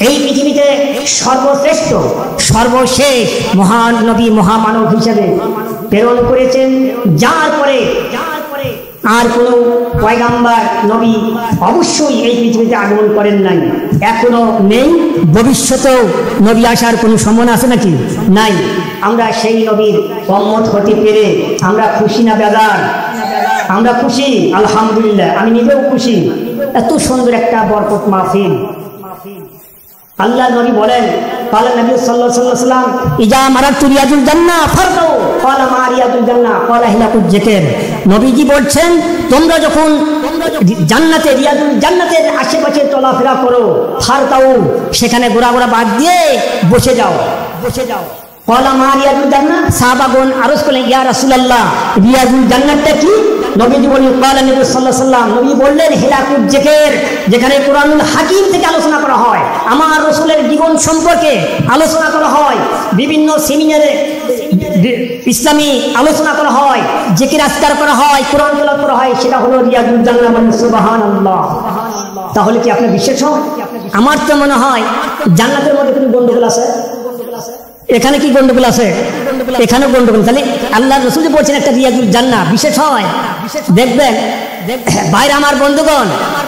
এই পৃথিবীতে সর্বশ্রেষ্ঠ সর্বশেষ মহান নবী মহামানব হিসেবে প্রেরণ করেছেন, যার পরে আর কোনো পয়গাম্বার নবী অবশ্যই এই পৃথিবীতে আগমন করেন নাই, এখনো নেই, ভবিষ্যতেও নবী আসার কোনো সম্ভাবনা আছে নাকি? নাই। আমরা সেই নবীর উম্মত হতে পেরে আমরা খুশি না বেজার? আমরা খুশি, আলহামদুলিল্লাহ। আমি নিজেও খুশি। এত সুন্দর একটা বরকত মাহফিল। আল্লাহ নবী বলেন, কালা নবী সাল্লাল্লাহু আলাইহি ওয়াসাল্লাম ইজা মারাতু রিয়াজুল জান্নাহ ফারদাউ কালা মা রিয়াজুল জান্নাহ কালা হিলাকুল জিকির। নবীজি বলছেন, তোমরা যখন জান্নাতে রিয়াজুল জান্নাতের আশেপাশে চলাফেরা করো, ফারদাউ সেখানে ঘোরাঘোরা বাদ দিয়ে বসে যাও। কালা মা রিয়াজুল জান্নাহ। সাহাবাগণ আরজ করলেন, ইয়া রাসূলুল্লাহ, রিয়াজুল জান্নাতটা কি? নবীজি বললেন, কালা নবী সাল্লাল্লাহু আলাইহি ওয়াসাল্লাম, নবী বললেন, হিলাকুল জিকির, যেখানে কুরআনুল হাকিম থেকে আলোচনা করা হয়, আমার রাসূলের জীবন সম্পর্কে আলোচনা করা হয়, বিভিন্ন সেমিনারে ইসলামী আলোচনা করা হয়, জিকির আজকার করা হয়, কোরআন তেলাওয়াত করা হয়, সেটা হলো রিয়াজুল জান্নাহ। সুবহানাল্লাহ। তাহলে কি আপনি বিশ্বাস হয়? আমার তো মনে হয় জান্নাতের মধ্যে কোনো গন্ডগোল আছে। এখানে কি গন্ডগোল আছে? এখানে গন্ডগোল। তাহলে আল্লাহ রাসূল বলছেন একটা রিয়াজুল জান্নাহ, বিশেষ হয়। দেখবেন বাইরে আমার বন্ধুগণ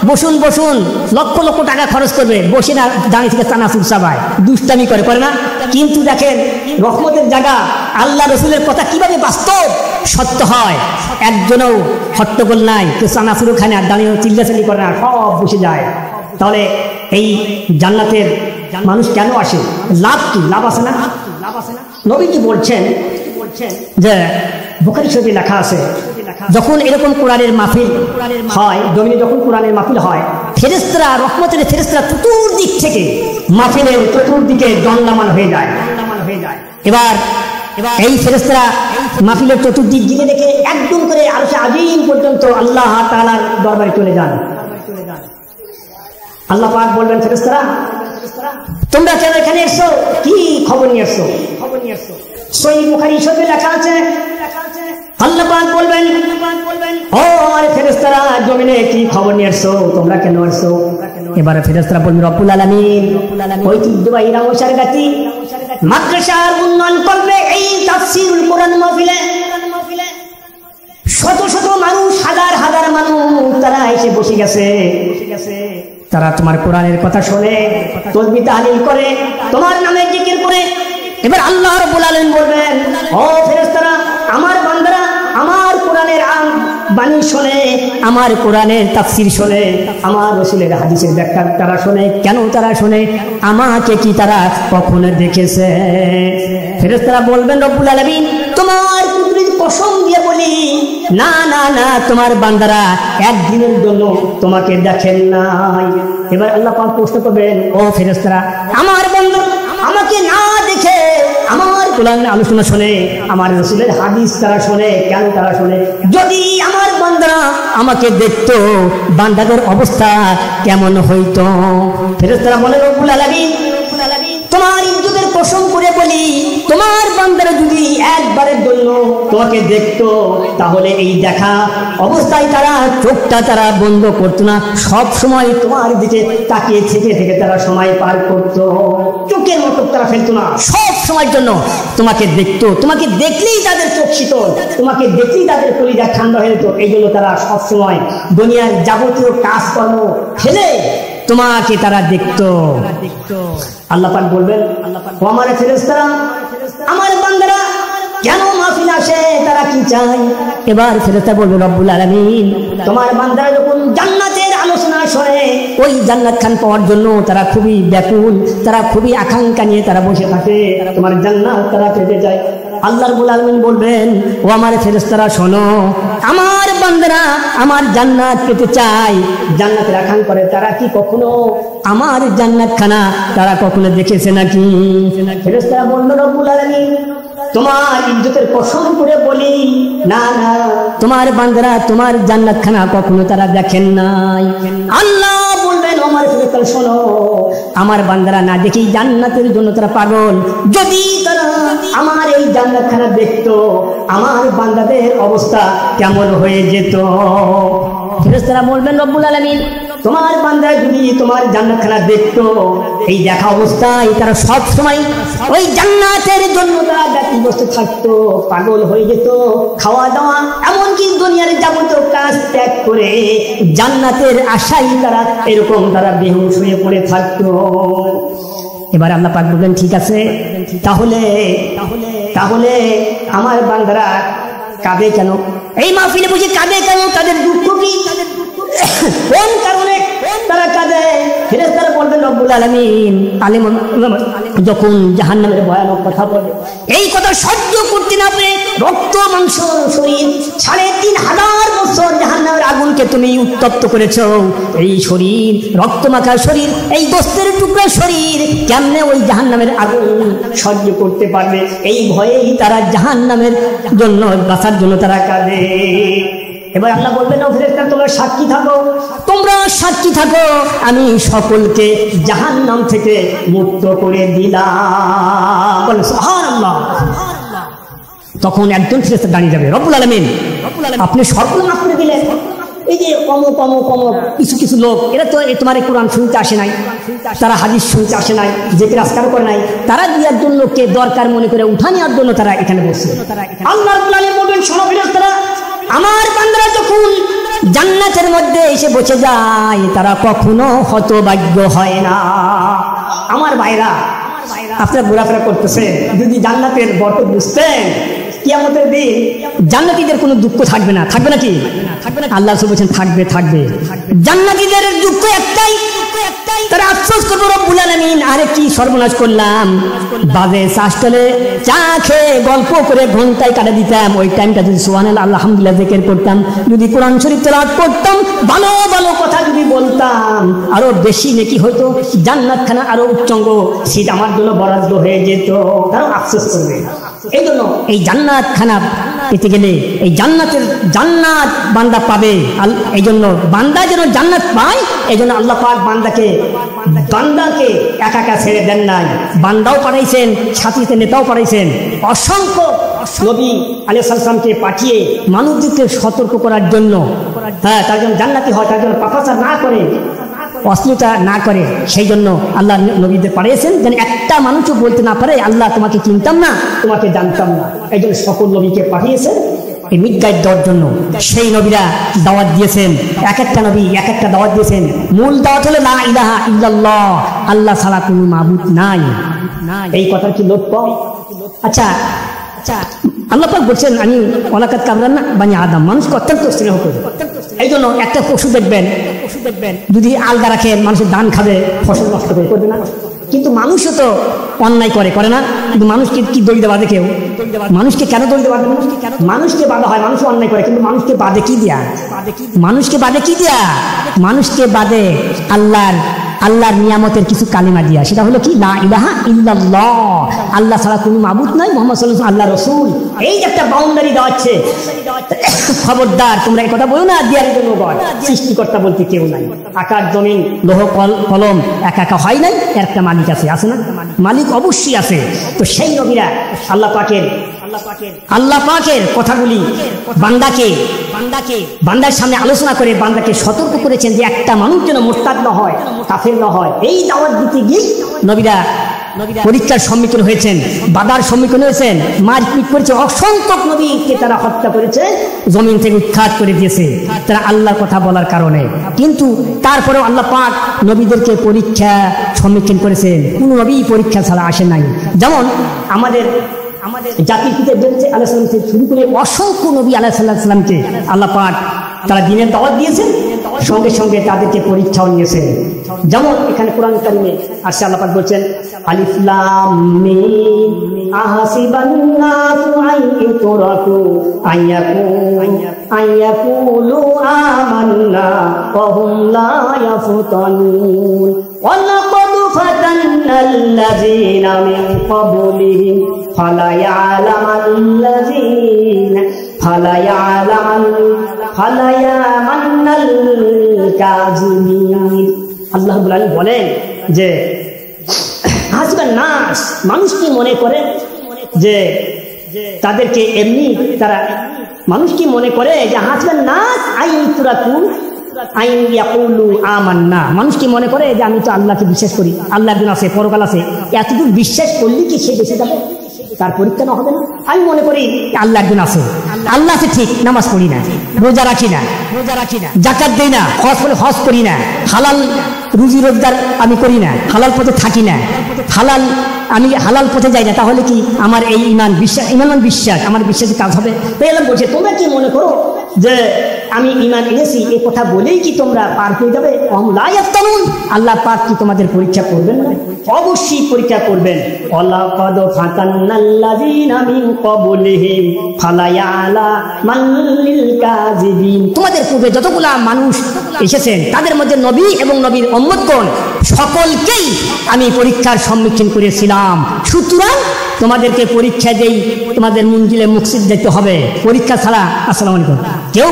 বসুন বসুন, লক্ষ লক্ষ টাকা খরচ করবে, বসে না দাঁড়িয়ে থেকে চানাচুর চাবায়, দুষ্টামি করে না? কিন্তু দেখেন রহমতের জায়গা, আল্লাহ রাসূলের কথা কিভাবে বাস্তব সত্য হয়। একজনও হট্টগোল নাই, কেউ চানাচুরও খায় না, দাঁড়িয়ে চিল্লাচিল্লি করে না, সব বসে যায়। তাহলে এই জান্নাতের মানুষ কেন আসে? লাভ কি? লাভ আছে না? নবীজি বলছেন যে বুখারী শরীফে লেখা আছে, যখন এরকম কোরআনের মাহফিল হয়, জমিনে যখন কোরআনের মাহফিল হয়, ফেরেশতারা, রহমতের ফেরেশতারা চতুর্দিক থেকে মাহফিলের চতুর্দিকে দণ্ডায়মান হয়ে যায়। এবার এই ফেরেশতারা মাহফিলের চতুর্দিক দিকে দেখে একদম করে আরশে আজিম পর্যন্ত আল্লাহ তাআলার দরবারে চলে যান। আল্লাহ পাক বলবেন, ফেরেশতারা তোমরা কেন এখানে এসছো? কি খবর নিয়ে এসছো? সহিহ বুখারী শরীফে লেখা আছে, আল্লাহ পাক বলবেন, ও আমার ফেরেশতারা, জমিনে কি খবর নিয়ে এসছো? তোমরা কেন এসছো? এবারে ফেরেশতারা বলবেন, রব্বুল আলামিন ঐতিহ্যবাহী রামসার গাতি মাদ্রাসার উন্নয়ন করবে এই তাফসীরুল কোরআন মাহফিলে শত শত মানুষ, হাজার হাজার মানুষ তারা এসে বসে গেছে। তারা তোমার কোরআনের কথা শুনে, তাসবিহ তাহলিল করে, তোমার নামে জিকির করে। এবার আল্লাহ রাব্বুল আলামিন বলবেন, ও ফেরেশতারা, আমার বান্দারা আমার কোরআনের বাণী শুনে, আমার কোরআনের তাফসীর শুনে, আমার রাসূলের হাদিসের ব্যাখ্যা তারা শুনে। কেন তারা শুনে? আমাকে কি তারা কখনো দেখেছে? ফেরেশতারা বলবেন, রব্বুল আলামিন তোমার কুদরতের কসম দিয়ে বলি, না না না, তোমার বান্দারা একদিনের জন্য তোমাকে দেখেন নাই। এবার আল্লাহ পাক প্রশ্ন করবেন, ও ফেরেশতারা, আমার বান্দা আমাকে না দেখে আমার কোরআন আলোচনা শুনে, আমার রাসূলের হাদিস তারা শুনে, কেন তারা শুনে? যদি আমার বান্দারা আমাকে দেখতো, বান্দাদের অবস্থা কেমন হইতো? ফেরেশতারা বলে, রব্বুল আলামিন তোমার ইজ্জতের কসম করে বলি, তোমার বান্দারা যদি একবারের জন্য তোমাকে দেখতো, তাহলে এই দেখা অবস্থায় তারা চোখটা তারা বন্ধ করতো না, সব সময় তোমার দিকে তাকিয়ে থেকে থেকে তারা সময় পার করতো, চোখের মতো তারা ফেলতো না, সব সময়ের জন্য তোমাকে দেখতো। তোমাকে দেখলেই তাদের চোখ শীতল, তোমাকে দেখলেই তাদের কলিজা ঠান্ডা হয়ে যেত। এই জন্য তারা সবসময় দুনিয়ার যাবতীয় কাজকর্ম ফেলে তোমাকে তারা দেখতো। আল্লাহ পাক বলবেন, ও আমার ফেরেশতারা, আমার বান্দারা কেন মাহফিল আসে, তারা কি চায়? এবার ফেরেশতা বলবে, রব্বুল আলামিন তোমার বান্দারা যখন জান্নাতের আলোচনা শুনে, ওই জান্নাত খান পাওয়ার জন্য তারা খুবই ব্যাকুল, তারা খুবই আকাঙ্ক্ষা নিয়ে তারা বসে থাকে, তোমার জান্নাত তারা পেতে যায়। আল্লাহ রাব্বুল আলামিন বলবেন, ও আমার ফেরেশতারা শোনো, আমার বান্দারা আমার জান্নাত পেতে চায়, জান্নাতের আকাঙ্ক্ষা করে, তারা কি কখনো আমার জান্নাত খানা তারা কখনো দেখেছে নাকি? ফেরেশতারা বলল, রব্বুল আলামিন তোমার ইজ্জতের কসম করে বলি, না না, তোমার বান্দারা তোমার জান্নাত খানা কখনো তারা দেখেন নাই। আল্লাহ বলবেন, আমার ফেরেশতারা শোনো, আমার বান্দারা না দেখি জান্নাতের জন্য তারা পাগল। যদি তারা আমার এই জান্নাত খানা দেখতো, আমার বান্দাদের অবস্থা কেমন হয়ে যেত? ফেরেশতারা বলবেন রব্বুল আলামিন তোমার বান্দা যদি তোমার জান্নাতখানা দেখতো, এই দেখা অবস্থায় তারা সব সময় ওই জান্নাতের জন্য তারা ব্যতিব্যস্ত থাকতো, পাগল হয়ে যেত, খাওয়া দাওয়া এমনকি দুনিয়ার যাবতীয় কাজ ত্যাগ করে জান্নাতের আশায় তারা এরকম তারা বেহুশ হয়ে পড়ে থাকতো। এবার আল্লাহ পাক বললেন ঠিক আছে, তাহলে তাহলে আমার বান্দারা কাঁদে কেন? এই মাহফিলে বুঝি কাঁদে কেন? তাদের দুঃখ কি? কোন কারণে তারা কাঁদে? ফেরেশতারা বলবেন রব্বুল আলামিন আলিম যখন জাহান্নামের ভয়ানক কথা বলে, এই কথা সহ্য করতে না পেরে রক্ত মাংস শরীর ৩,৫০০ বছর জাহান্নামের আগুনকে তুমি উত্তপ্ত করেছো, এই শরীর রক্তমাখা শরীর, এই গোস্তের টুকরা শরীর কেমনে ওই জাহান্নামের আগুন সহ্য করতে পারবে? এই ভয়েই তারা জাহান্নামের জন্য বাঁচার জন্য তারা কাঁদে। এবার আল্লাহ বলবেন ও ফেরেশতা তোমরা সাক্ষী থাকো, তোমরা সাক্ষী থাকো, আমি সকলকে জাহান্নাম থেকে মুক্ত করে দিলাম। বলেন সুবহানাল্লাহ। তখন একজন ফেরেশতা দাঁড়িয়ে যাবে, রব্বুল আলামিন আপনি সকল মাফ করে দিলেন। এই যে কিছু কিছু লোক এরা তো তোমার কোরআন শুনতে আসে নাই, তারা হাদিস শুনতে আসে নাই, জিকির আজকার করে নাই, তারা দুই একজন লোককে দরকার মনে করে উঠা নেওয়ার জন্য তারা এখানে বসে। আল্লাহ রাব্বুল আলামিন বলবেন শোনো ফেরেশতারা, আমার বান্দারা যখন জান্নাতের মধ্যে এসে বসে যায় তারা কখনো হতভাগ্য হয় না। আমার ভাইরা আপনারা ঘোরাফেরা করতেছেন, যদি জান্নাতের বরকত বুঝতেন কিয়ামতের দিন জান্নাতীদের কোনো দুঃখ থাকবে না। থাকবে নাকি? আল্লাহ রাসূল বলেছেন থাকবে থাকবে। জান্নাতীদের দুঃখ একটাই, তারা আফসোস করবে রব্বুল আলামিন আরে কি সর্বনাশ করলাম, বাজে চাষতলে চা খেয়ে গল্প করে ঘন্টায় কাটা দিতাম, ওই টাইমটা যদি সুবহানাল্লাহ আলহামদুলিল্লাহ জিকির করতাম, যদি কোরআন শরীফ তেলাওয়াত করতাম, ভালো ভালো কথা যদি বলতাম, আরো বেশি নেকি হয়তো, জান্নাতখানা আরো উচ্চঙ্গ সিট আমার জন্য বরাদ্দ হয়ে যেত। তারাও আফসোস করবে। এই জন্য এই জান্নাতখানা পেতে গেলে এই জান্নাত বান্দা পাবে। এই জন্য বান্দা যেন জান্নাত পায়, এই জন্য আল্লাহ পাক বান্দাকে একা একা ছেড়ে দেন নাই, বান্দাও পাঠাইছেন, সাথীতে নেতাও পাঠাইছেন, অসংখ্য নবী আলাইহিস সালামকে পাঠিয়ে মানুষদেরকে সতর্ক করার জন্য, হ্যাঁ তার জন্য জান্নাতি হয়, তার জন্য পাপাচার না করে, অশ্লীলতা না করে, সেই জন্য আল্লাহ নবীদের পাঠিয়েছেন যেন একটা মানুষও বলতে না পারে আল্লাহ তোমাকে চিনতাম না, তোমাকে জানতাম না। এই জন্য সকল নবীকে পাঠিয়েছেন এই মিটগাইড দেওয়ার জন্য। সেই নবীরা দাওয়াত দিয়েছেন, এক একটা নবী এক একটা দাওয়াত দিয়েছেন। মূল দাওয়াত হলো লা ইলাহা ইল্লাল্লাহ, আল্লাহ ছাড়া কোনো মাবুদ নাই। এই কথার কি লোক কম? আচ্ছা আল্লাহ পাক বলছেন আমি ওয়ালাকাদ কাররামনা বানি আদম, মানুষকে অত্যন্ত স্নেহ করি। এই জন্য একটা পশু দেখবেন যদি আলগা রাখেন মানুষের ধান খাবে, ফসল নষ্ট করবে না, কিন্তু মানুষও তো অন্যায় করে না? কিন্তু মানুষকে কি দড়িতে বাঁধে কেউ? মানুষকে কেন দড়িতে বাঁধে? মানুষকে বাঁধা হয়, মানুষ অন্যায় করে, কিন্তু মানুষকে বাঁধে কি দিয়া? মানুষকে বাঁধে আল্লাহর নিয়ামতের কিছু কালিমা দিয়া, সেটা হলো কি লা ইলাহা ইল্লাল্লাহ, আল্লাহ ছাড়া কোনো মাবুদ নাই, মুহাম্মদ সাল্লাল্লাহু আলাইহি ওয়াসাল্লাম আল্লাহ রাসূল। এই যে একটা বাউন্ডারি দেওয়া হচ্ছে, খবরদার তোমরা এই কথা বলো না দিয়ার জন্য গড, সৃষ্টিকর্তা বলতে কেউ নাই। আকাশ জমিন লোহ কলম একা একা হয় নাই, এর একটা মালিক আছে না? মালিক অবশ্যই আছে। তো সেই নবীরা আল্লাহ পাকের কথাগুলি বান্দার সামনে আলোচনা করে বান্দাকে সতর্ক করেছেন যে একটা মানুষ যেন মুরতাদ না হয়, কাফের না হয়। এই দাওয়াত দিতে গিয়ে নবীরা পরীক্ষার সম্মুখীন হয়েছেন, বাধার সম্মুখীন হয়েছেন, মারপিট করেছে, অসংখ্য নবীকে তারা হত্যা করেছে, জমিন থেকে উৎখাত করে দিয়েছে তারা আল্লাহর কথা বলার কারণে। কিন্তু তারপরেও আল্লাহ পাক নবীদেরকে পরীক্ষা সম্মুখীন করেছেন, কোন নবী পরীক্ষা ছাড়া আসে নাই। যেমন আমাদের জাতির পিতা আলাইহিস সালাম থেকে শুরু করে অসংখ্য নবী আলাইহিস সালামকে আল্লাহ পাক তারা দ্বীনের দাওয়াত দিয়েছেন, সঙ্গে সঙ্গে তাদেরকে পরীক্ষাও নিয়েছেন। যেমন এখানে কোরআন কারিমে আসছে, আল্লাহ পাক বলছেন আলিফ লাম মিম আহাসিবান নাসু আইয়ুতরাকু আইয়াকুলু আমান্না ওয়া হুম লা ইয়াফতানুন ওয়ালাকাদ ফাতান্নাল্লাযীনা মিন ক্বাবলিহিম ফালায়ামান্নাল কাযিবিন। আল্লাহ বলেন যে হাসিবান নাস, মানুষ কি মনে করে যে তাদেরকে এমনি, তারা মানুষ কি মনে করে যে হাসিবান নাস আইয়ুতরাকু, আইন ইয়াকুলু আমান্না, মানুষ কি মনে করে যে আমি তো আল্লাহকে বিশ্বাস করি, আল্লাহ একজন আছে, পরকাল আছে, এতটুকু বিশ্বাস করলে কি সে বেঁচে যাবে? তার পরীক্ষা না হবে না? আমি মনে করি আল্লাহ একজন আছে, আল্লাহ আছে ঠিক, নামাজ পড়ি না, রোজা রাখি না, যাকাত দেই না, হজ করি না, হালাল রুজি রোজগার আমি করি না, হালাল পথে থাকি না, আমি হালাল পথে যাই না, তাহলে কি আমার এই ইমান বিশ্বাস আমার বিশ্বাসের কাজ হবে? তাই আল্লাহ বলছে তোমরা কি মনে করো যে আমি ইমান এনেছি এই কথা বলেই কি তোমরা পার পেয়ে যাবে? আল্লাহ পাক কি তোমাদের পরীক্ষা করবেন না? অবশ্যই পরীক্ষা করবেন। ওয়ালাকাদ ফাতান্নাল্লাযীনা মিন ক্বাবলিহিম ফালায়ালামাল কাযিবিন, তোমাদের পূর্বে যতগুলা মানুষ এসেছেন তাদের মধ্যে নবী এবং নবীর উম্মতগণ সকলকেই আমি পরীক্ষার সম্মুখীন করেছিলাম। সুতরাং তোমাদেরকে পরীক্ষা দেই, তোমাদের মঞ্জিলে মুকসিদ যেতে হবে। পরীক্ষা ছাড়া আসসালামু আলাইকুম কেউ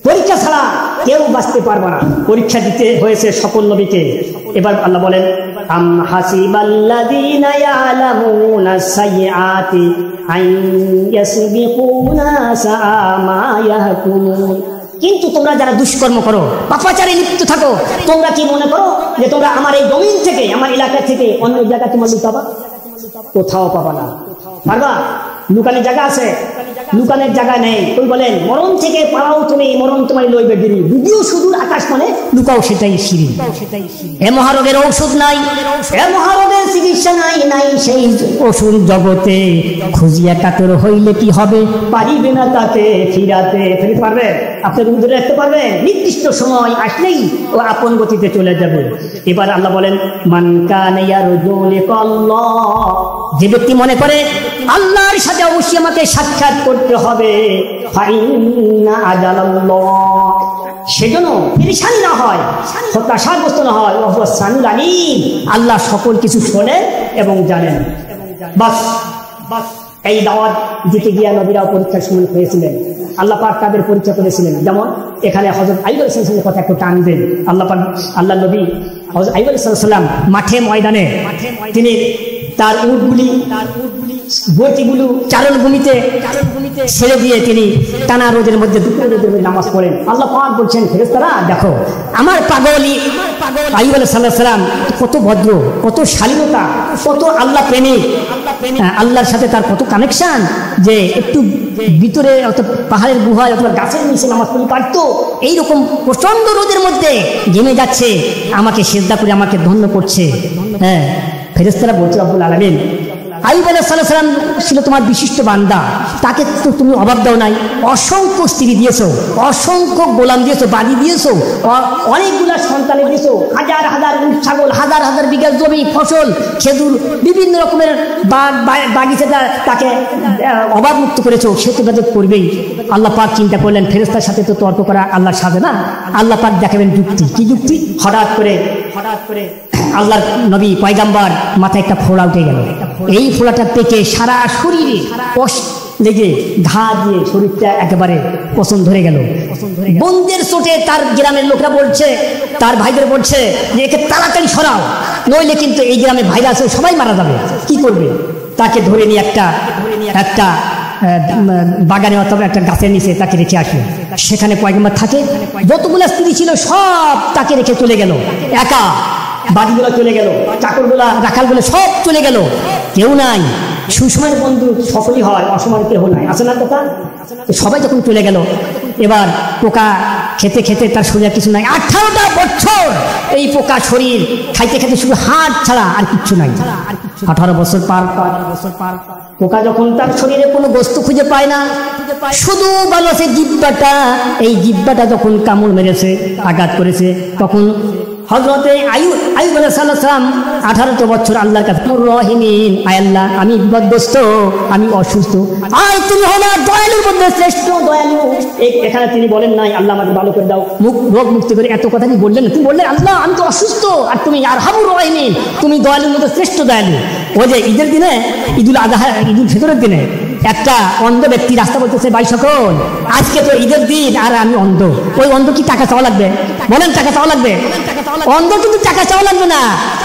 পরীক্ষা ছাড়া কেউ বাঁচতে পারবে না। পরীক্ষা দিতে হয়েছে সকল নবীকে। এবার আল্লাহ বলেন আম হাসিবাল্লাযীনা ইয়ালামুনা সাইয়্যাতি আন ইয়াসবিকুনা সাআ মা ইয়াহকুমুন, কিন্তু তোমরা যারা দুষ্কর্ম করো, পাপাচারে লিপ্ত থাকো, তোমরা কি মনে করো যে তোমরা আমার এই জমিন থেকে, আমার এলাকা থেকে অন্য জায়গায় তোমরা লুকাবা? কোথাও পাবা না। পারবা? লুকানোর জায়গা আছে? লুকানোর জায়গা নেই। ওই বলেন মরণ থেকে পালাও তুমি, মরণ তোমার লইবে গিরি, যদিও সুদূর আকাশ মানে লুকাও সেটাই সিঁড়ি। এ মহারোগের ঔষধ নাই, এ মহারোগের চিকিৎসা নাই, নাই সেই ওষুধ জগতে, খুঁজিয়া কাতর হইলে কি হবে, পারিবে না তাকে ফিরাতে। ফিরে পারবে? আপনি ধরে রাখতে পারবেন? নির্দিষ্ট সময় আসলেই ও আপন গতিতে চলে যাবে। এবার আল্লাহ বলেন মান কানা ইয়ারজু লিকাল্লাহ, যে ব্যক্তি মনে করে আল্লাহর সাথে অবশ্যই আমাকে সাক্ষাৎ করতে হবে, ফাইন্না আজালাল্লাহ, সেজন্য পেরেশানি না হয়, হতাশাগ্রস্ত না হয়, সামিউল আলিম, আল্লাহ সকল কিছু শোনেন এবং জানেন। বাস এই দাওয়াত দিতে গিয়া নবীরাও পরীক্ষার সম্মুখীন হয়েছিলেন। আল্লাহ পাক তাদের পরীক্ষা করেছিলেন। যেমন এখানে হযরত আইয়ুব আলাইহিস সালামের কথা একটু টান দেন। আল্লাহ নবী হযরত আইয়ুব আলাইহিস সালাম মাঠে ময়দানে তিনি তার উটগুলি বটিগুলো চারণভূমিতে ছেড়ে দিয়ে তিনি টানা রোদের মধ্যে নামাজ পড়েন। আল্লাহ পাক বলছেন ফেরেশতারা দেখো আমার পাগলি আইয়ুব আলাইহিস সালাম কত ভদ্র, কত শালীনতা, কত আল্লাহ প্রেমিক, আল্লাহর সাথে তার কত কানেকশন, যে একটু ভিতরে পাহাড়ের গুহায় অথবা গাছের নিচে নামাজ পড়তে পারতো। এইরকম প্রচন্ড রোদের মধ্যে ঘেমে যাচ্ছে, আমাকে সিজদা করে আমাকে ধন্য করছে। হ্যাঁ, ফেরেশতারা বলছে রব্বুল আলামিন আইয়ুব আলাইহিস সালাম ছিল তোমার বিশিষ্ট বান্দা, তাকে তো তুমি অভাব দাও নাই, অসংখ্য স্ত্রী দিয়েছো, অসংখ্য গোলাম দিয়েছো, বাড়ি দিয়েছো, অনেকগুলা সন্তান দিয়েছো, হাজার হাজার ছাগল, হাজার হাজার বিঘা জমি, ফসল, খেজুর, বিভিন্ন রকমের বাগিচাটা তাকে অভাব মুক্ত করেছো, সে তো ইবাদত করবেই। আল্লাহ পাক চিন্তা করলেন ফেরেশতার সাথে তো তর্ক করা আল্লাহর সাথে না। আল্লাহ পাক দেখাবেন যুক্তি। কি যুক্তি? হঠাৎ করে আল্লাহর নবী পয়গাম্বার মাথায় একটা ফোড়া উঠে গেল। এই ফোড়াটা পেকে সারা শরীরে লেগে ঘা দিয়ে শরীরটা একেবারে পছন্দ ধরে গেল। বন্দের চোটে তার গ্রামের লোকরা বলছে, তার ভাইদের বলছে যে একে তাড়াতাড়ি সরাও, নইলে কিন্তু এই গ্রামে ভাইরাস সবাই মারা যাবে। কি করবে? তাকে ধরে নিয়ে একটা বাগানে অথবা একটা গাছের নিচে তাকে রেখে আসে। সেখানে পয়গম্বর থাকে, যতগুলো স্ত্রী ছিল সব তাকে রেখে চলে গেল, একা। বাড়িগুলো চলে গেল, চাকরগুলা, রাখালগুলো সব চলে গেল, কেউ নাই। সুসময়ের বন্ধু সকলই হয়, অসময় কেউ নাই, আছে না কথা? সবাই যখন চলে গেল, এবার পোকা খেতে খেতে তার শরীরে কিছু নাই। 18টা বছর এই পোকা শরীর খাইতে খাইতে শুধু হাড় ছাড়া আর কিচ্ছু নাই। 18 বছর পার পোকা যখন তার শরীরে কোনো বস্তু খুঁজে পায় না, শুধু ভালো আছে জিহ্বাটা। এই জিহ্বাটা যখন কামড় মেরেছে, আঘাত করেছে, তখন হযরতে আইয়ুব আলাইহিস সালাম 18 বছর আল্লাহর কাছে রহিমিন, আয় আল্লাহ আমি বিপদগ্রস্ত, আমি অসুস্থ, আর তুমি হলো দয়ালুর মধ্যে শ্রেষ্ঠ দয়ালু। এখানে তিনি বলেন নাই আল্লাহ আমাকে ভালো করে দাও, রোগ মুক্তি করে, এত কথা তিনি বললেন না। তিনি বললেন আল্লাহ আমি তো অসুস্থ, আর তুমি আরহামুর রহিমিন, তুমি দয়ালুর মধ্যে শ্রেষ্ঠ দয়ালু। ওই যে ঈদের দিনে, ঈদুল আযহা, ঈদুল ফিতরের দিনে একটা অন্ধ ব্যক্তি রাস্তা বলতেছে ভাই সকল আজকে তো ঈদের দিন আর আমি অন্ধ। ওই অন্ধ কি টাকা চাওয়া লাগবে? বলেন টাকা চাওয়া লাগবে? অন্ধ কিন্তু টাকা চাওয়া লাগবে না।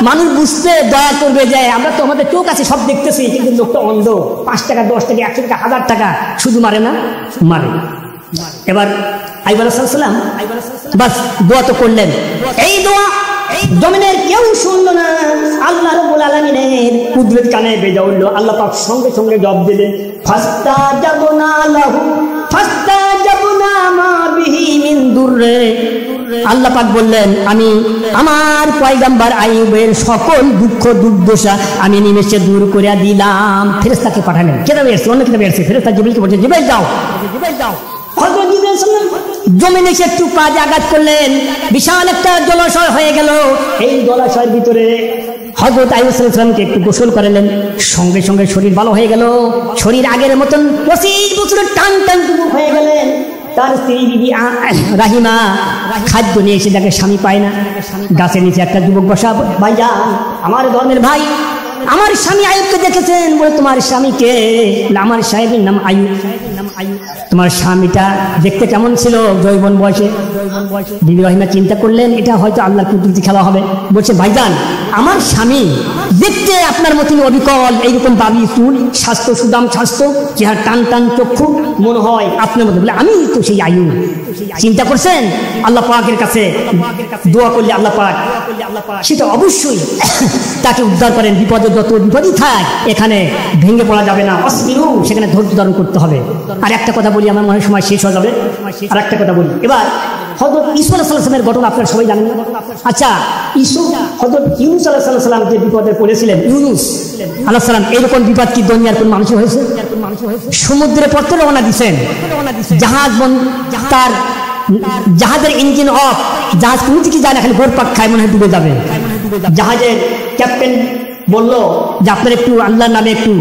মানুষ বুঝতে দয়া করবে যে আমরা তো আমাদের চোখ আছে সব দেখতেছি, কিন্তু লোকটা অন্ধ। 5 টাকা 10 টাকা 100 টাকা 1000 টাকা শুধু মারে না, মারে। এবার আইয়ুব আলাইহিস সালাম বাস দোয়া তো করলেন, এই দোয়া জমিনের কেউ শুনলো না, আল্লাহ রাব্বুল আলামিনের কুদরত কানে বেজে উঠল। আল্লাহ পাক সঙ্গে সঙ্গে জবাব দিলেন, ফাস্তাজাবনা লাহু ফাস্তাজাবনা মা বিহি মিন দুররে। আল্লাহ পাক বললেন, আমি আমার পয়গম্বর আইয়ুবের সকল দুঃখ দুর্দশা আমি নিমেষে দূর করে দিলাম। ফেরেশতাকে পাঠালেন, কিতাবে এসেছে, অন্য কিতাবে এসেছে, ফেরেশতা জিবরিলকে বলছে, জিবরিল যাও, জিবরিল যাও। হযরত জিবরিল জমিনে এসে একটু কাজ আঘাত করলেন, বিশাল একটা জলাশয় হয়ে গেল। এই জলাশয়ের ভিতরে হযরত আইয়ুব আলাইহিস সালামকে একটু গোসল করালেন, সঙ্গে সঙ্গে শরীর ভালো হয়ে গেল, শরীর আগের মতন 25 বছরের টান টান হয়ে গেলেন। তার স্ত্রী বিবি রাহিমা খাদ্য নিয়ে এসে দেখে স্বামী পায় না, গাছের নিচে একটা যুবক বসা, ভাইজান আমার ধর্মের ভাই, আমার স্বামী আইয়ুবকে দেখেছেন? বলে, তোমার স্বামীকে? আমার সাহেবের নাম আইয়ুব। তোমার স্বামীটা দেখতে কেমন ছিল? যৌবন বয়সে। বিবি রাহিমা চিন্তা করলেন এটা হয়তো আল্লাহর কুদরতি খেলা হবে। বলছে, ভাইজান আমার স্বামী দেখতে আপনার মতন অবিকল, এইরকম দাবি চুল, স্বাস্থ্য সুদাম স্বাস্থ্য, চেহারা টান টান চক্ষু, মনে হয় আপনার মতো। বলে, আমি তো সেই আইয়ুব। চিন্তা করছেন? আল্লাহ পাকের কাছে দোয়া করলে আল্লাহ পাক সেটা অবশ্যই তাকে উদ্ধার করেন। বিপদে যত বিপদই থাক, এখানে ভেঙে পড়া যাবে না, অস্মিরু, সেখানে ধৈর্য ধারণ করতে হবে। আর একটা কথা বলি, আমার মনে হয় সময় শেষ হয়ে যাবে, আর একটা কথা বলি। এবার হযরত ঈসা আলাইহিস সালামের ঘটনা আপনারা সবাই জানেন। আচ্ছা, হযরত ইউনূস আলাইহিস সালাম যে বিপদে পড়েছিলেন, ইউনূস আলাইহিস সালাম, এরকম বিপদ কি দুনিয়ার কোন মানুষের হয়েছে? সমুদ্রে পড়তে রওনা দিয়েছেন, জাহাজ তার জাহাজের ইঞ্জিন অফ, জাহাজ কোনো দিকে যায় না, খালি ঘোরপাক খায়, মনে হয় ডুবে যাবে। জাহাজের ক্যাপ্টেন বলল যে আপনারা একটু আল্লাহর নামে একটু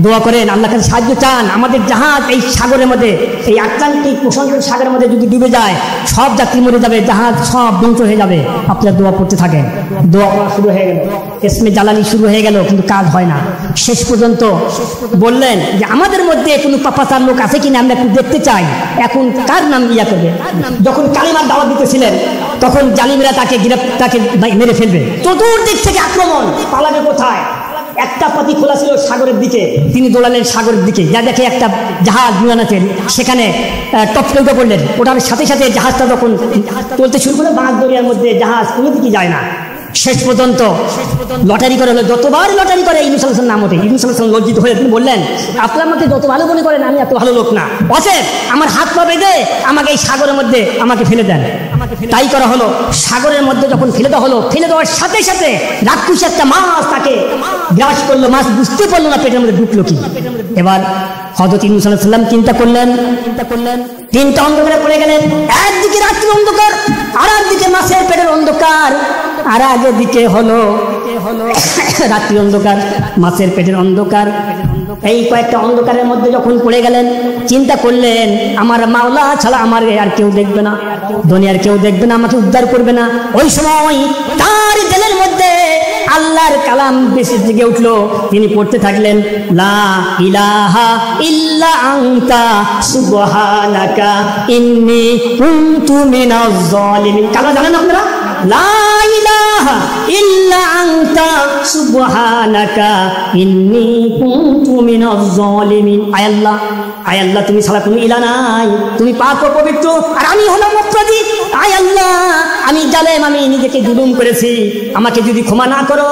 দোয়া করেন, আল্লাহর কাছে সাহায্য চান, আমাদের জাহাজ এই সাগরের মধ্যে, এই আটলান্টিক প্রশান্ত সাগরের মধ্যে যদি ডুবে যায়, সব যাত্রী মরে যাবে, জাহাজ সব ধ্বংস হয়ে যাবে। আপনারা দোয়া করতে থাকেন। দোয়া করা শুরু হয়ে গেল, ইসমে জালালি শুরু হয়ে গেল, কিন্তু কাজ হয় না। শেষ পর্যন্ত বললেন যে আমাদের মধ্যে কোনো পাপাচার লোক আছে কিনা, আমরা একটু দেখতে চাই, এখন কার নাম ইয়া করবে। যখন কালিমার দাওয়াত দিতেছিলেন, তখন জালিমরা তাকে মেরে ফেলবে, চতুর্দিক থেকে আক্রমণ, পালাবে কোথায়? একটা পাতি খোলা ছিল সাগরের দিকে, তিনি দৌড়ালেন সাগরের দিকে, যা দেখে একটা জাহাজ বিমান আছে, সেখানে টপকে উঠে পড়লেন। ওটার সাথে সাথে জাহাজটা যখন চলতে শুরু করে, বাঁধ দরিয়ার মধ্যে জাহাজ কোনো দিকে যায় না। শেষ পর্যন্ত লটারি করে হলো, যতবার লটারি করে ইউনূস আলাইহিস সালাম নাম ওঠে। ইউনূস আলাইহিস সালাম লজ্জিত হয়ে তিনি বললেন, আপনারা আমাকে যত ভালো মনে করেন, আমি এত ভালো লোক না, অতএব আমার হাত পা বেঁধে আমাকে এই সাগরের মধ্যে আমাকে ফেলে দেন। তাই করা হলো। সাগরের মধ্যে যখন ফেলে দেওয়া হলো, ফেলে দেওয়ার সাথে সাথে রাক্ষস একটা মাছ তাকে গ্রাস করলো, মাছ বুঝতে পারলো না পেটের মধ্যে ঢুকলো কি। এবার হযরত ইউনূস আলাইহিস সালাম চিন্তা করলেন, তিনটা অন্ধকারে পড়ে গেলেন। একদিকে রাত্রির অন্ধকার, আর একদিকে মাছের পেটের অন্ধকার, আর আগের দিকে হলো রাত্রির অন্ধকার, মাছের পেটের অন্ধকার। এই কয়েকটা অন্ধকারের মধ্যে যখন পড়ে গেলেন, চিন্তা করলেন আমার মাওলা ছাড়া আমার আর কেউ দেখবে না, দুনিয়ার কেউ দেখবে না, আমাকে উদ্ধার করবে না। ওই সময় তার দিলের মধ্যে আল্লাহর কালাম বেশি জেগে উঠলো। তিনি পড়তে থাকলেন, লা ইলাহা ইল্লা আনতা সুবহানাকা ইন্নী কুনতু মিনাজ জালিমিন। কালা জানেন আপনারা? লা ইলাহা ইল্লা আনতা সুবহানাকা ইন্নী কুনতু মিনাজ জালিমিন। আয় আল্লাহ, তুমি ছাড়া কোনো ইলাহ নাই, তুমি পাক ও পবিত্র, আর আমি হলাম অপরাধী। আয় আল্লাহ, আমি জালেম, আমি নিজেকে জুলুম করেছি, আমাকে যদি ক্ষমা না করো,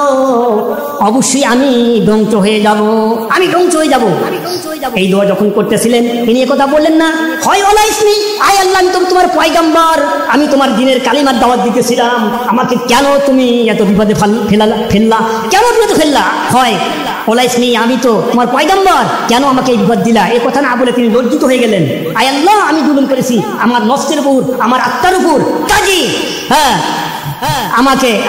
অবশ্যই আমি ধ্বংস হয়ে যাব, আমি ধ্বংস হয়ে যাব। এই দোয়া যখন করতেছিলেন, তিনি কথা বললেন না, হয় ওলা ইসমি, আয় আল্লাহ, আমি তো তোমার পয়গম্বর, আমি তোমার দিনের কালিমার দাওয়াত দিতেছিলাম, আমাকে কেন তুমি এত বিপদে ফেললা, কেন বিপদে ফেললা? হয় ওলা ইসমি, আমি তো তোমার পয়গম্বর, কেন আমাকে এই বিপদ দিলা? এই কথা না বলে তিনি লজ্জিত হয়ে গেলেন। আয় আল্লাহ, আমি জুলুম করেছি আমার নফসের উপর, আমার আত্মার উপর, কাজী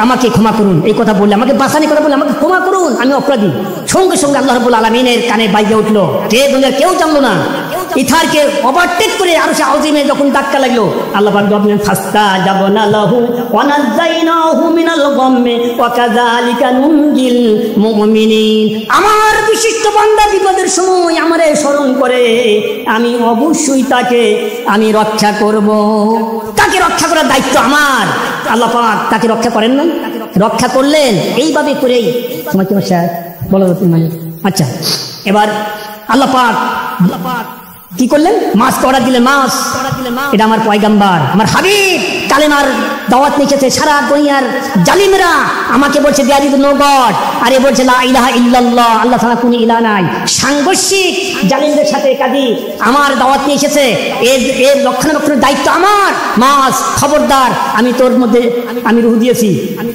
আমাকে ক্ষমা করুন। এই কথা বললে, আমাকে বাঁচানোর কথা বললে, আমাকে ক্ষমা করুন, আমি অপরাধী। সঙ্গে সঙ্গে আল্লাহ রাব্বুল আলামিনের কানে বাইজে উঠলো, কে দুনিয়ার কেউ জানলো না, ইথারকে ওভারটেক করে আরশে আযিমে যখন ধাক্কা লাগলো, আল্লাহ পাক বললেন, ফাস্তাজাবনা লাহু ওয়া নাযায়নাহু মিনাল গাম্মি ওয়া কাযালিকা নুনজিল মুমিনিন। আমার বিশিষ্ট বান্দা বিপদের সময় আমারে স্মরণ করে, আমি অবশ্যই তাকে আমি রক্ষা করব। তাকে রক্ষা করার দায়িত্ব আমার। আল্লাহ পাক তাকে রক্ষা করেন না, রক্ষা করলেন। এইভাবে করেই সময় তোমার বলো। আচ্ছা, এবার আল্লাহ পাক কি করলেন? মাছ অর্ডার দিলেন। মাছ এটা আমার পয়গাম্বার, আমার হাবিব কালেমার দাওয়াত নিয়েছে। সারা দুনিয়ার জালিমরা আমাকে বলছে দেয়ার ইজ নো গড, আর এ বলছে লা ইলাহা ইল্লাল্লাহ, আল্লাহ ছাড়া কোনো ইলাহ নাই। সাংঘর্ষিক জালিমদের সাথে কাজী আমার দাওয়াত নিয়ে এসেছে, এর রক্ষণাবেক্ষণের দায়িত্ব আমার। মাছ খবরদার, আমি তোর মধ্যে আমি রূহ দিয়েছি,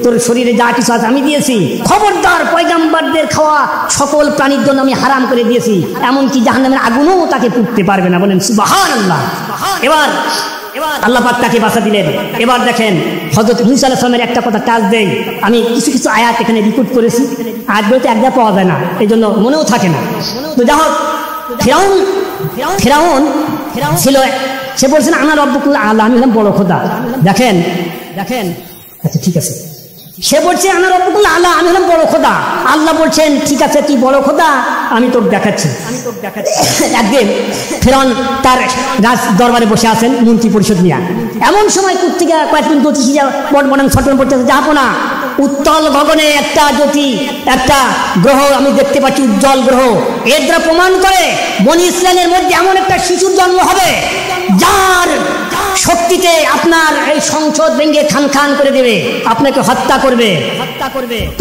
তোর শরীরে যা কিছু আছে আমি দিয়েছি, খবরদার পয়গাম্বারদের খাওয়া সকল প্রাণীর জন্য আমি হারাম করে দিয়েছি, এমনকি জাহান্নামের আগুনও তাকে পুড়তে পারবে না। বলেন সুবহানাল্লাহ। এবার আল্লাহ পাক তাকে বাঁচা দিলেন। এবার দেখেন হযরত মুসা আলাইহিস সালামের একটা কথা টাচ দেই, আমি কিছু আয়াত এখানে রিপোর্ট করেছি, আয়াতগুলোতে একদা পাওয়া যায় না, এই জন্য মনেও থাকে না। তো যাই হোক, ফিরাউন ছিল, সে বলছেন আনা রব্বুকুল আলা, আমি হলাম বড় খোদা। দেখেন আচ্ছা ঠিক আছে, সে বলছে আনা রব্বুকুল আলা, আমি হলাম বড় খোদা। আল্লাহ বলছেন ঠিক আছে তুই বড় খোদা, আমি তোকে দেখাচ্ছি। একদিন ফিরআউন তার রাজ দরবারে বসে আছেন মন্ত্রী পরিষদ নিয়ে, এমন সময় কুত্তিকা কয়েকজন জ্যোতিষী বটবটাং ছটন পড়তেছে, যাবো না উত্তল গগনে একটা জ্যোতি, একটা গ্রহ আমি দেখতে পাচ্ছি, উজ্জ্বল গ্রহ, এর দ্বারা প্রমাণ করে বনি ইসরায়েলের মধ্যে এমন একটা শিশুর জন্ম হবে যার শক্তিতে আপনার এই সংসদ ভেঙে খান খান করে দেবে, আপনাকে হত্যা করবে।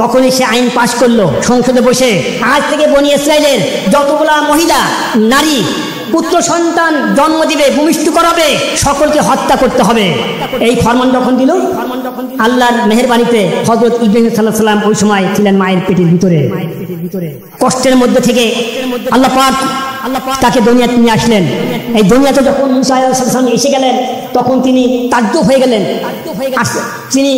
তখনই সে আইন পাশ করলো সংসদে বসে, আজ থেকে বনি ইসরায়েলের যতগুলা মহিলা নারী পুত্র সন্তান জন্ম দিবে, ভূমিষ্ঠ করাবে, সকলকে হত্যা করতে হবে। এই ফরমান যখন দিল আল্লাহর মেহেরবানিতে হযরত ইব্রাহিম সাল্লাল্লাহু আলাইহি সাল্লাম ওই সময় ছিলেন মায়ের পেটের ভিতরে, কষ্টের মধ্যে থেকে আল্লাহ পাক তাকে দুনিয়াতে নিয়ে আসলেন। এই দুনিয়াতে যখন মুসা আলাইহিস সালাম এসে গেলেন তখন তিনি তাজ্জব হয়ে গেলেন, তিনি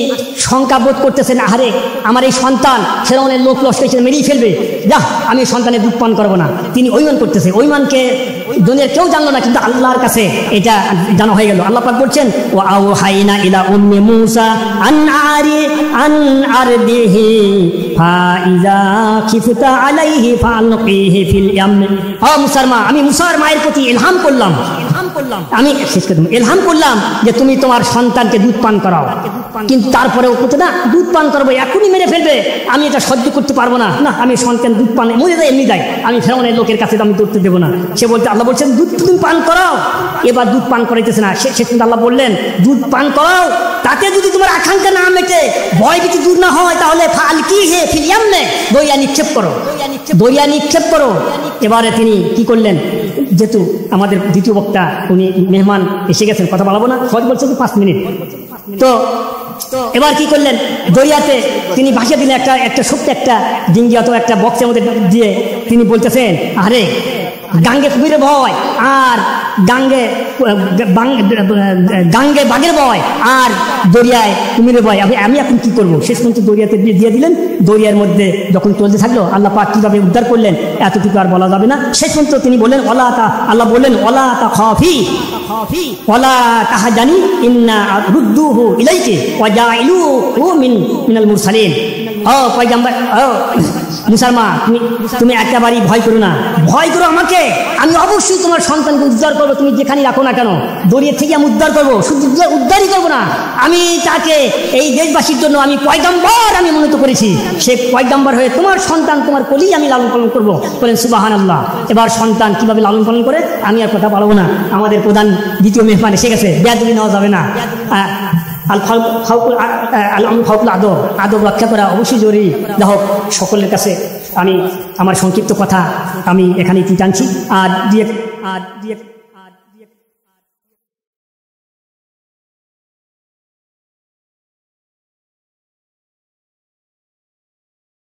শঙ্কা বোধ করতেছেন, আহারে আমার এই সন্তান ফিরআউনের লোক লস্কর এসে মেরেই ফেলবে, যা আমি সন্তানের দুধ পান করবো না। তিনি ওইমান করতেছে, ওইমানকে দুনিয়ার কেউ জানলো না, কিন্তু আল্লাহর কাছে এটা জানা হয়ে গেল। আল্লাহ পাক বলছেন ওয়া আওহাইনা ইলা উম্মি মুসা আন আরদিহি ফাইজা খিফতা আলাইহি ফালকিহি ফিল ইয়াম। মুসারমা, আমি মুসার মায়ের প্রতি ইলহাম করলাম, আমি ইলহাম করলাম যে তুমি তোমার সন্তানকে দুধ পান করাও, কিন্তু তারপরেও বলতে না দুধ পান করবো, এখনই মেরে ফেলবে, আমি এটা সহ্য করতে পারবো না, না আমি সন্তান দুধ পান মরে যায় এমনি যায়, আমি ফিরআউনের লোকের কাছে আমি ধরতে দেবো না। সে বলতে আল্লাহ বলছেন দুধ তুমি পান করাও, এবার দুধ পান করাইতেছে না। সে কিন্তু আল্লাহ বললেন দুধ পান করাও, তাতে যদি তোমার আকাঙ্ক্ষা না মেটে, ভয় ভীতি দূর না হয়, তাহলে ফালকিহি ফিল ইয়ামে, দরিয়া নিক্ষেপ করো, দরিয়া নিক্ষেপ করো। এবারে তিনি কি করলেন, যেহেতু আমাদের দ্বিতীয় বক্তা উনি মেহমান এসে গেছেন, কথা বলাবো না, সহজ বলছে তো 5 মিনিট, তো এবার কি করলেন, দরিয়াতে তিনি ভাসিয়ে দিলেন একটা শক্তি, একটা ডিঙ্গি অথবা একটা বক্সের মধ্যে দিয়ে তিনি বলতেছেন আরে গাঙ্গে কুমিরের ভয়, আর গাঙ্গে বাঘের ভয়, আর দরিয়ায় কুমিরের ভয়, আমি এখন কি করবো। শেষ পর্যন্ত দরিয়াতে দিয়ে দিলেন। দরিয়ার মধ্যে যখন চলতে থাকলো আল্লাহ পাক কিভাবে উদ্ধার করলেন এতটুকু আর বলা যাবে না। শেষ পর্যন্ত তিনি বললেন আল্লাহ বললেন ওয়ালা তাখাফি ওয়ালা তাহজানি ইন্না রুদ্দুহু ইলাইকি ওয়া জাইলুহু মিনাল মুরসালিন। ও পয়গম্বর, ও মুসালমা, তুমি একেবারেই ভয় করো না, ভয় করো আমাকে, আমি অবশ্যই তোমার সন্তানকে উদ্ধার করবো, তুমি যেখানে রাখো না কেন, দরিয়া থেকে আমি উদ্ধার করবো। শুধু উদ্ধারই করবো না, আমি তাকে এই দেশবাসীর জন্য আমি পয়গম্বর আমি মনোনীত করেছি, সে পয়গম্বর হয়ে তোমার সন্তান তোমার কোলেই আমি লালন পালন করবো। বলেন সুবহানাল্লাহ। এবার সন্তান কিভাবে লালন পালন করে আমি আর কথা বলবো না, আমাদের প্রধান দ্বিতীয় মেহমান এসে গেছে, বেয়াদবি নেওয়া যাবে না। আদব রক্ষা করা অবশ্যই জরুরি। যাই হোক, সকলের কাছে আমি আমার সংক্ষিপ্ত কথা আমি এখানে টানছি। আর